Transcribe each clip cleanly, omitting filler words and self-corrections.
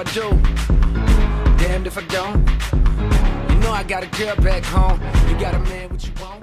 I do, damned if I don't. You know I got a girl back home. You got a man, what you want?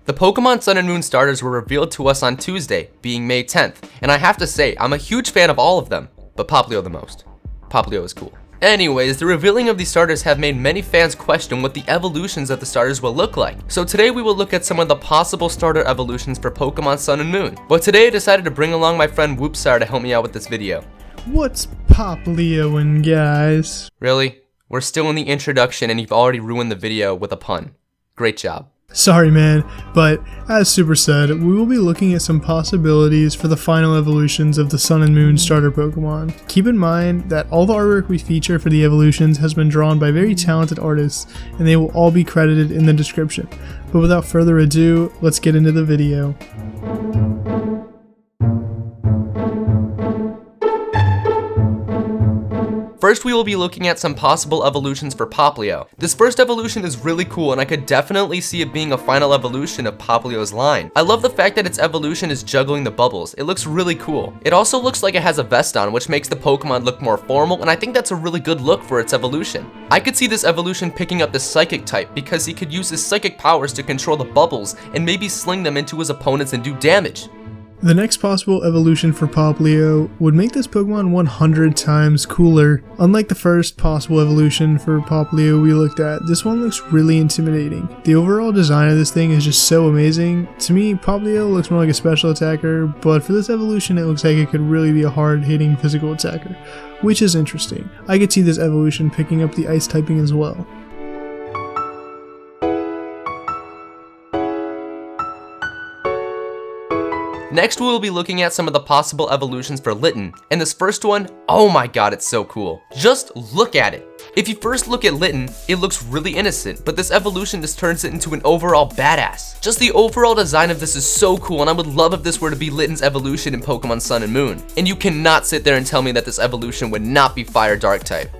The Pokemon Sun and Moon starters were revealed to us on Tuesday, being May 10th, and I have to say, I'm a huge fan of all of them, but Popplio the most. Popplio is cool. Anyways, the revealing of these starters have made many fans question what the evolutions of the starters will look like. So today we will look at some of the possible starter evolutions for Pokemon Sun and Moon. But today I decided to bring along my friend Woopsire to help me out with this video. What's Popplioing, guys? Really? We're still in the introduction and you've already ruined the video with a pun. Great job. Sorry man, but as Supra said, we will be looking at some possibilities for the final evolutions of the Sun and Moon starter Pokemon. Keep in mind that all the artwork we feature for the evolutions has been drawn by very talented artists, and they will all be credited in the description. But without further ado, let's get into the video. First, we will be looking at some possible evolutions for Popplio. This first evolution is really cool and I could definitely see it being a final evolution of Popplio's line. I love the fact that its evolution is juggling the bubbles. It looks really cool. It also looks like it has a vest on, which makes the Pokemon look more formal, and I think that's a really good look for its evolution. I could see this evolution picking up the Psychic type because he could use his psychic powers to control the bubbles and maybe sling them into his opponents and do damage. The next possible evolution for Popplio would make this Pokemon 100 times cooler. Unlike the first possible evolution for Popplio we looked at, this one looks really intimidating. The overall design of this thing is just so amazing. To me, Popplio looks more like a special attacker, but for this evolution it looks like it could really be a hard-hitting physical attacker, which is interesting. I could see this evolution picking up the ice typing as well. Next, we will be looking at some of the possible evolutions for Litten, and this first one, oh my god, it's so cool. Just look at it. If you first look at Litten, it looks really innocent, but this evolution just turns it into an overall badass. Just the overall design of this is so cool, and I would love if this were to be Litten's evolution in Pokemon Sun and Moon. And you cannot sit there and tell me that this evolution would not be Fire Dark type.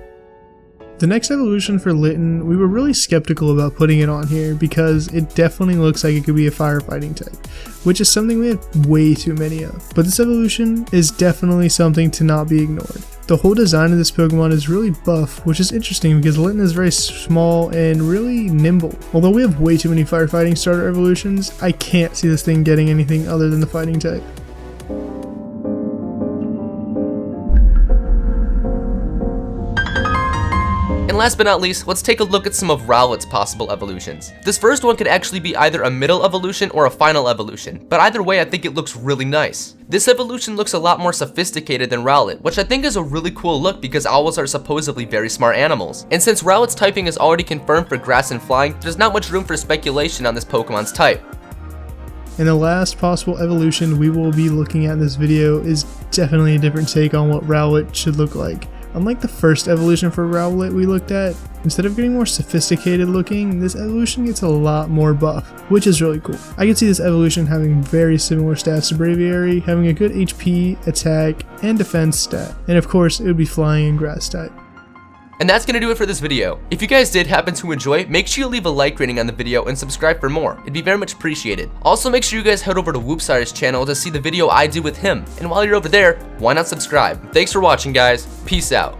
The next evolution for Litten, we were really skeptical about putting it on here because it definitely looks like it could be a firefighting type, which is something we have way too many of. But this evolution is definitely something to not be ignored. The whole design of this Pokemon is really buff, which is interesting because Litten is very small and really nimble. Although we have way too many firefighting starter evolutions, I can't see this thing getting anything other than the fighting type. And last but not least, let's take a look at some of Rowlet's possible evolutions. This first one could actually be either a middle evolution or a final evolution, but either way I think it looks really nice. This evolution looks a lot more sophisticated than Rowlet, which I think is a really cool look because owls are supposedly very smart animals. And since Rowlet's typing is already confirmed for grass and flying, there's not much room for speculation on this Pokemon's type. And the last possible evolution we will be looking at in this video is definitely a different take on what Rowlet should look like. Unlike the first evolution for Rowlet we looked at, instead of getting more sophisticated looking, this evolution gets a lot more buff, which is really cool. I can see this evolution having very similar stats to Braviary, having a good HP, attack, and defense stat, and of course it would be flying and grass type. And that's gonna do it for this video. If you guys did happen to enjoy, make sure you leave a like rating on the video and subscribe for more. It'd be very much appreciated. Also, make sure you guys head over to Woopsire's channel to see the video I do with him. And while you're over there, why not subscribe? Thanks for watching, guys. Peace out.